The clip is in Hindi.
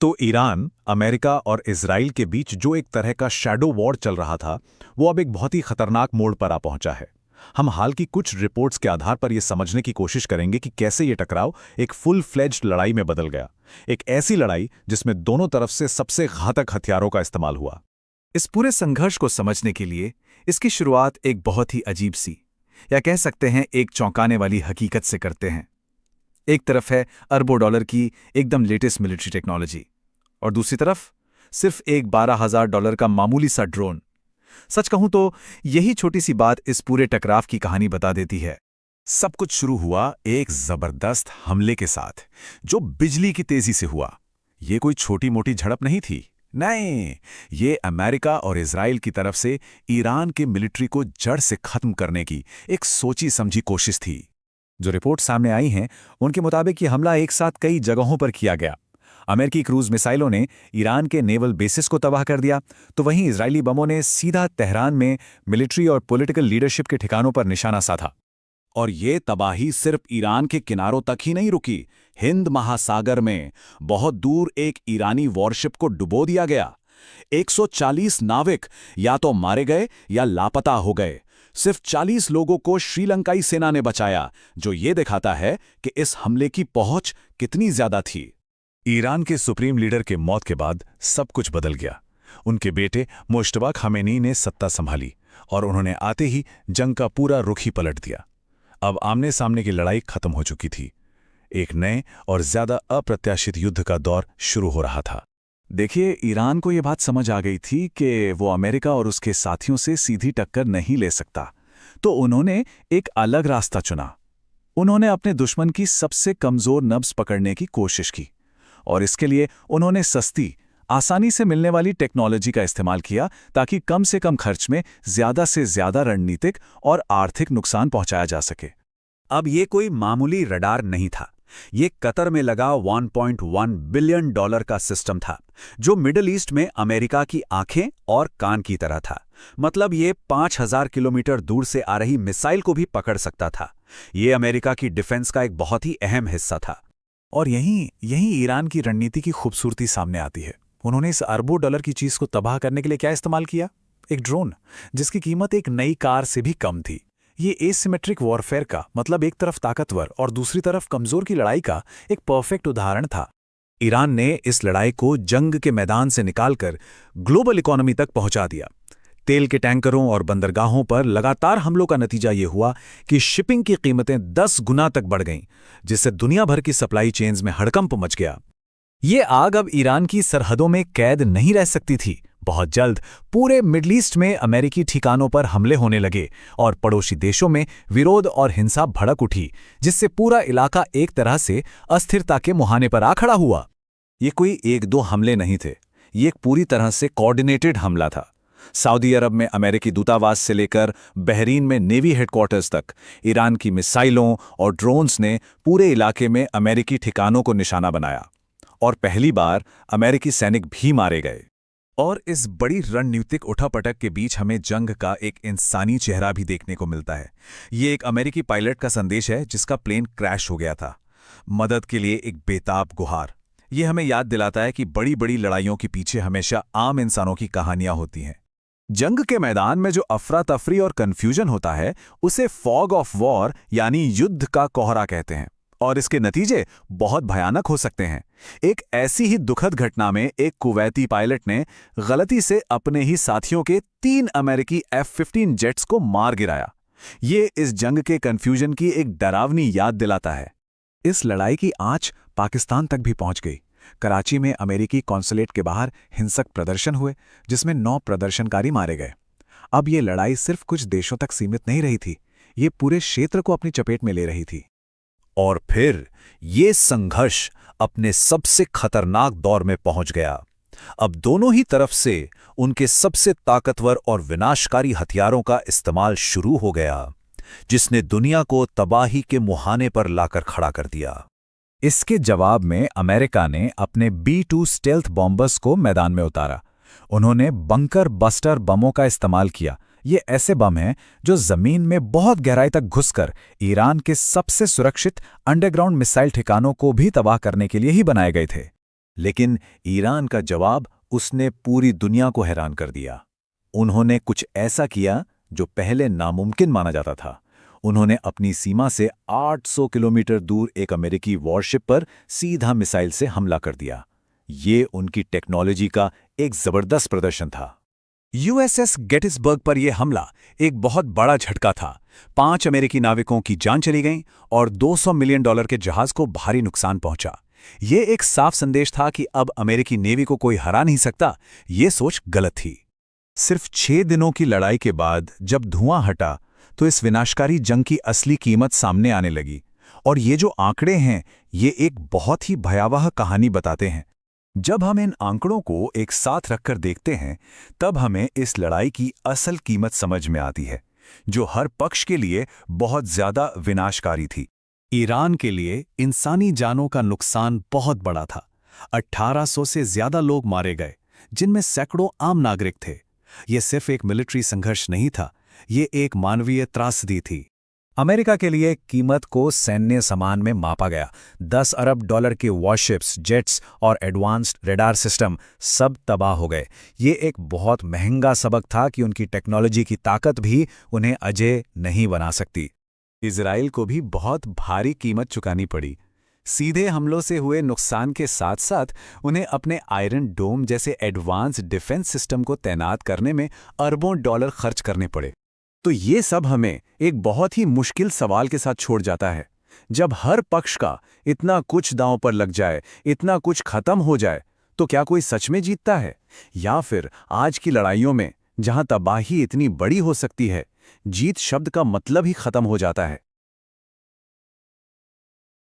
तो ईरान, अमेरिका और इजराइल के बीच जो एक तरह का शैडो वॉर चल रहा था, वो अब एक बहुत ही खतरनाक मोड़ पर आ पहुंचा है। हम हाल की कुछ रिपोर्ट्स के आधार पर यह समझने की कोशिश करेंगे कि कैसे ये टकराव एक फुल फ्लेज्ड लड़ाई में बदल गया। एक ऐसी लड़ाई जिसमें दोनों तरफ से सबसे घातक हथियारों का इस्तेमाल हुआ। इस पूरे संघर्ष को समझने के लिए इसकी शुरुआत एक बहुत ही अजीब सी, या कह सकते हैं एक चौंकाने वाली हकीकत से करते हैं। एक तरफ है अरबों डॉलर की एकदम लेटेस्ट मिलिट्री टेक्नोलॉजी, और दूसरी तरफ सिर्फ एक $12,000 का मामूली सा ड्रोन। सच कहूं तो यही छोटी सी बात इस पूरे टकराव की कहानी बता देती है। सब कुछ शुरू हुआ एक जबरदस्त हमले के साथ, जो बिजली की तेजी से हुआ। ये कोई छोटी मोटी झड़प नहीं थी, नहीं, ये अमेरिका और इजराइल की तरफ से ईरान के मिलिट्री को जड़ से खत्म करने की एक सोची समझी कोशिश थी। जो रिपोर्ट सामने आई हैं, उनके मुताबिक ये हमला एक साथ कई जगहों पर किया गया। अमेरिकी क्रूज मिसाइलों ने ईरान के नेवल बेसिस को तबाह कर दिया, तो वहीं इजरायली बमों ने सीधा तेहरान में मिलिट्री और पॉलिटिकल लीडरशिप के ठिकानों पर निशाना साधा। और ये तबाही सिर्फ ईरान के किनारों तक ही नहीं रुकी। हिंद महासागर में बहुत दूर एक ईरानी वॉरशिप को डुबो दिया गया। 140 नाविक या तो मारे गए या लापता हो गए। सिर्फ 40 लोगों को श्रीलंकाई सेना ने बचाया, जो ये दिखाता है कि इस हमले की पहुंच कितनी ज्यादा थी। ईरान के सुप्रीम लीडर के मौत के बाद सब कुछ बदल गया। उनके बेटे मुश्तबा खामेनी ने सत्ता संभाली और उन्होंने आते ही जंग का पूरा रुख ही पलट दिया। अब आमने सामने की लड़ाई खत्म हो चुकी थी। एक नए और ज्यादा अप्रत्याशित युद्ध का दौर शुरू हो रहा था। देखिए, ईरान को यह बात समझ आ गई थी कि वो अमेरिका और उसके साथियों से सीधी टक्कर नहीं ले सकता, तो उन्होंने एक अलग रास्ता चुना। उन्होंने अपने दुश्मन की सबसे कमजोर नब्ज पकड़ने की कोशिश की, और इसके लिए उन्होंने सस्ती, आसानी से मिलने वाली टेक्नोलॉजी का इस्तेमाल किया, ताकि कम से कम खर्च में ज्यादा से ज्यादा रणनीतिक और आर्थिक नुकसान पहुंचाया जा सके। अब ये कोई मामूली रडार नहीं था। ये कतर में लगा $1.1 बिलियन का सिस्टम था, जो मिडिल ईस्ट में अमेरिका की आंखें और कान की तरह था। मतलब ये 5,000 किलोमीटर दूर से आ रही मिसाइल को भी पकड़ सकता था। ये अमेरिका की डिफेंस का एक बहुत ही अहम हिस्सा था। और यहीं ईरान की रणनीति की खूबसूरती सामने आती है। उन्होंने इस अरबों डॉलर की चीज को तबाह करने के लिए क्या इस्तेमाल किया? एक ड्रोन, जिसकी कीमत एक नई कार से भी कम थी। ये एसिमेट्रिक वॉरफेयर का, मतलब एक तरफ ताकतवर और दूसरी तरफ कमजोर की लड़ाई का एक परफेक्ट उदाहरण था। ईरान ने इस लड़ाई को जंग के मैदान से निकालकर ग्लोबल इकोनॉमी तक पहुंचा दिया। तेल के टैंकरों और बंदरगाहों पर लगातार हमलों का नतीजा ये हुआ कि शिपिंग की कीमतें 10 गुना तक बढ़ गईं, जिससे दुनिया भर की सप्लाई चेन्स में हड़कंप मच गया। ये आग अब ईरान की सरहदों में कैद नहीं रह सकती थी। बहुत जल्द पूरे मिडल ईस्ट में अमेरिकी ठिकानों पर हमले होने लगे और पड़ोसी देशों में विरोध और हिंसा भड़क उठी, जिससे पूरा इलाका एक तरह से अस्थिरता के मुहाने पर आ खड़ा हुआ। ये कोई एक दो हमले नहीं थे, ये एक पूरी तरह से कोऑर्डिनेटेड हमला था। सऊदी अरब में अमेरिकी दूतावास से लेकर बहरीन में नेवी हेडक्वार्टर्स तक ईरान की मिसाइलों और ड्रोन्स ने पूरे इलाके में अमेरिकी ठिकानों को निशाना बनाया, और पहली बार अमेरिकी सैनिक भी मारे गए। और इस बड़ी रणनीतिक उठापटक के बीच हमें जंग का एक इंसानी चेहरा भी देखने को मिलता है। ये एक अमेरिकी पायलट का संदेश है, जिसका प्लेन क्रैश हो गया था। मदद के लिए एक बेताब गुहार। ये हमें याद दिलाता है कि बड़ी बड़ी लड़ाइयों के पीछे हमेशा आम इंसानों की कहानियां होती हैं। जंग के मैदान में जो अफरा तफरी और कंफ्यूजन होता है, उसे फॉग ऑफ वॉर यानी युद्ध का कोहरा कहते हैं, और इसके नतीजे बहुत भयानक हो सकते हैं। एक ऐसी ही दुखद घटना में एक कुवैती पायलट ने गलती से अपने ही साथियों के 3 अमेरिकी F-15 जेट्स को मार गिराया। ये इस जंग के कंफ्यूजन की एक डरावनी याद दिलाता है। इस लड़ाई की आंच पाकिस्तान तक भी पहुंच गई। कराची में अमेरिकी कॉन्सुलेट के बाहर हिंसक प्रदर्शन हुए, जिसमें 9 प्रदर्शनकारी मारे गए। अब ये लड़ाई सिर्फ कुछ देशों तक सीमित नहीं रही थी, ये पूरे क्षेत्र को अपनी चपेट में ले रही थी। और फिर ये संघर्ष अपने सबसे खतरनाक दौर में पहुंच गया। अब दोनों ही तरफ से उनके सबसे ताकतवर और विनाशकारी हथियारों का इस्तेमाल शुरू हो गया, जिसने दुनिया को तबाही के मुहाने पर लाकर खड़ा कर दिया। इसके जवाब में अमेरिका ने अपने B-2 स्टेल्थ बॉम्बर्स को मैदान में उतारा। उन्होंने बंकर बस्टर बमों का इस्तेमाल किया। ये ऐसे बम हैं जो जमीन में बहुत गहराई तक घुसकर ईरान के सबसे सुरक्षित अंडरग्राउंड मिसाइल ठिकानों को भी तबाह करने के लिए ही बनाए गए थे। लेकिन ईरान का जवाब उसने पूरी दुनिया को हैरान कर दिया। उन्होंने कुछ ऐसा किया जो पहले नामुमकिन माना जाता था। उन्होंने अपनी सीमा से 800 किलोमीटर दूर एक अमेरिकी वॉरशिप पर सीधा मिसाइल से हमला कर दिया। ये उनकी टेक्नोलॉजी का एक जबरदस्त प्रदर्शन था। यूएसएस गेटिसबर्ग पर यह हमला एक बहुत बड़ा झटका था। 5 अमेरिकी नाविकों की जान चली गई और $200 मिलियन के जहाज को भारी नुकसान पहुंचा। ये एक साफ संदेश था कि अब अमेरिकी नेवी को कोई हरा नहीं सकता। ये सोच गलत थी। सिर्फ 6 दिनों की लड़ाई के बाद जब धुआं हटा तो इस विनाशकारी जंग की असली कीमत सामने आने लगी। और ये जो आंकड़े हैं, ये एक बहुत ही भयावह कहानी बताते हैं। जब हम इन आंकड़ों को एक साथ रखकर देखते हैं, तब हमें इस लड़ाई की असल कीमत समझ में आती है, जो हर पक्ष के लिए बहुत ज्यादा विनाशकारी थी। ईरान के लिए इंसानी जानों का नुकसान बहुत बड़ा था। 1800 से ज्यादा लोग मारे गए, जिनमें सैकड़ों आम नागरिक थे। यह सिर्फ एक मिलिट्री संघर्ष नहीं था, ये एक मानवीय त्रासदी थी। अमेरिका के लिए कीमत को सैन्य सामान में मापा गया। $10 अरब के वॉरशिप्स, जेट्स और एडवांस्ड रडार सिस्टम सब तबाह हो गए। ये एक बहुत महंगा सबक था कि उनकी टेक्नोलॉजी की ताकत भी उन्हें अजेय नहीं बना सकती। इजराइल को भी बहुत भारी कीमत चुकानी पड़ी। सीधे हमलों से हुए नुकसान के साथ साथ उन्हें अपने आयरन डोम जैसे एडवांस डिफेंस सिस्टम को तैनात करने में अरबों डॉलर खर्च करने पड़े। तो ये सब हमें एक बहुत ही मुश्किल सवाल के साथ छोड़ जाता है। जब हर पक्ष का इतना कुछ दांव पर लग जाए, इतना कुछ खत्म हो जाए, तो क्या कोई सच में जीतता है? या फिर आज की लड़ाइयों में, जहां तबाही इतनी बड़ी हो सकती है, जीत शब्द का मतलब ही खत्म हो जाता है?